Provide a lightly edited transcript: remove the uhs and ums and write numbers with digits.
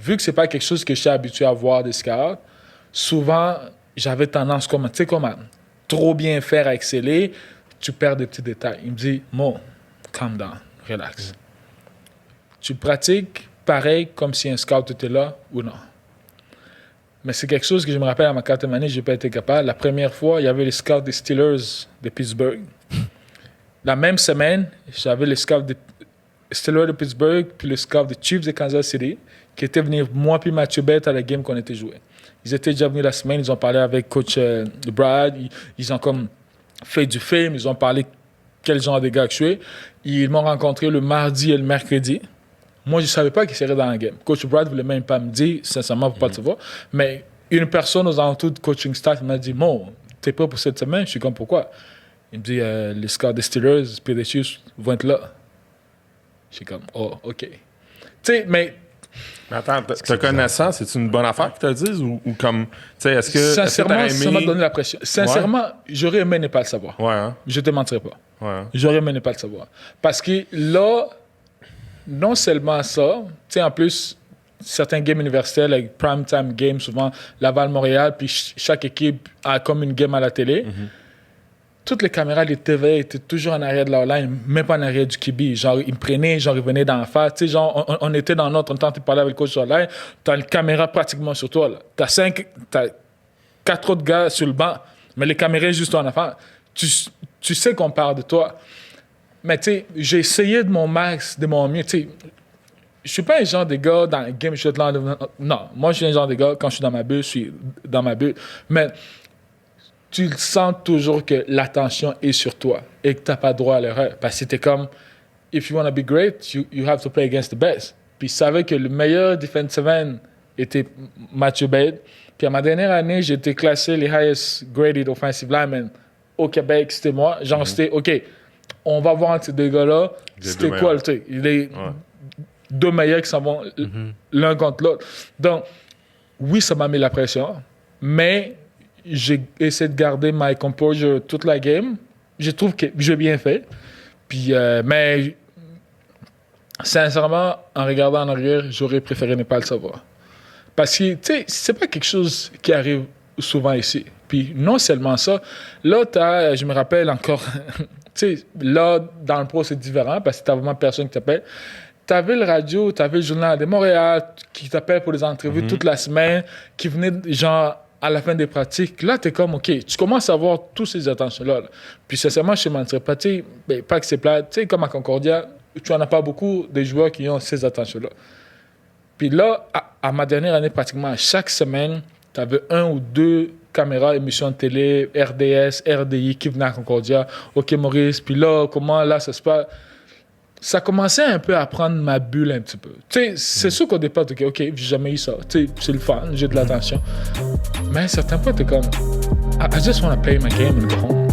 vu que c'est pas quelque chose que je suis habitué à voir des scouts, souvent, j'avais tendance comme à trop bien faire, à exceller, tu perds des petits détails. Il me dit, Mo, calm down, relax. Tu pratiques pareil comme si un scout était là ou non. Mais c'est quelque chose que je me rappelle à ma 4e année, je n'ai pas été capable. La première fois, il y avait les scouts des Steelers de Pittsburgh. La même semaine, j'avais les scouts des Steelers de Pittsburgh puis les scouts des Chiefs de Kansas City qui étaient venus, moi puis Mathieu Bett, à la game qu'on était joué. Ils étaient déjà venus la semaine, ils ont parlé avec coach Brad, ils ont comme fait du film, ils ont parlé quel genre de gars que je suis. Ils m'ont rencontré le mardi et le mercredi. Moi, je ne savais pas qu'il serait dans la game. Coach Brad ne voulait même pas me dire, sincèrement, pour ne pas te savoir. Mais une personne aux alentours du coaching staff m'a dit, Mo, t'es prêt pour cette semaine? Je suis comme, pourquoi? Il me dit, les scouts des Steelers et des Chiefs vont être là. Je suis comme, oh, OK. Tu sais, mais attends, te connaissant, c'est une bonne affaire qu'ils te le disent ou comme, tu sais, est-ce que sincèrement, est-ce que ça m'a donné la pression. Sincèrement, j'aurais aimé ne pas le savoir. Ouais, hein? Je te mentirais pas. Ouais, hein? J'aurais aimé ne pas le savoir. Parce que là, non seulement ça, tu sais, en plus, certains games universitaires, like prime time games, souvent Laval-Montréal, puis chaque équipe a comme une game à la télé. Toutes les caméras des TV étaient toujours en arrière de la line, même pas en arrière du kibi. Genre, ils me prenaient, genre, ils venaient d'en face. Tu sais, genre, on était dans notre, on tentait de parler avec le coach sur la line, t'as une caméra pratiquement sur toi, là. T'as 4 autres gars sur le banc, mais les caméras juste en affaire. Tu sais qu'on parle de toi. Mais tu sais, j'ai essayé de mon max, de mon mieux. Tu sais, je suis pas un genre de gars dans le game, je suis là. Non, moi, je suis un genre de gars, quand je suis dans ma bulle, je suis dans ma bulle. Mais tu sens toujours que l'attention est sur toi et que tu n'as pas droit à l'erreur. Parce que t'es comme, if you want to be great, you have to play against the best. Puis je savais que le meilleur defensive end était Mathieu Bett. Puis à ma dernière année, j'ai été classé les highest graded offensive linemen au Québec, c'était moi. Genre, c'était, OK, on va voir entre ces deux gars-là, c'était quoi le truc? Les deux meilleurs qui s'en vont l'un contre l'autre. Donc, oui, ça m'a mis la pression, mais j'ai essayé de garder my composure toute la game. Je trouve que j'ai bien fait. Puis, mais sincèrement, en regardant en arrière, j'aurais préféré ne pas le savoir. Parce que, tu sais, c'est pas quelque chose qui arrive souvent ici. Puis non seulement ça, là, je me rappelle encore, tu sais, là, dans le pro, c'est différent parce que t'as vraiment personne qui t'appelle. T'avais le radio, t'avais le journal de Montréal qui t'appelle pour des entrevues toute la semaine, qui venait, genre, à la fin des pratiques. Là, t'es comme, OK, tu commences à avoir toutes ces attentions-là. Là. Puis, sincèrement, je ne te mentirais pas, tu sais, pas que c'est plat, tu sais, comme à Concordia, tu n'en as pas beaucoup des joueurs qui ont ces attentions-là. Puis là, à ma dernière année, pratiquement, chaque semaine, tu avais 1 ou 2 caméras, émissions de télé, RDS, RDI qui venaient à Concordia. OK, Maurice, puis là, comment là, ça se passe? Ça commençait un peu à prendre ma bulle un petit peu. Tu sais, c'est sûr qu'au départ, tu dis, OK, j'ai jamais eu ça. Tu sais, c'est le fun, j'ai de l'attention. Mais à un certain point, tu es comme, I just want to play my game and go home.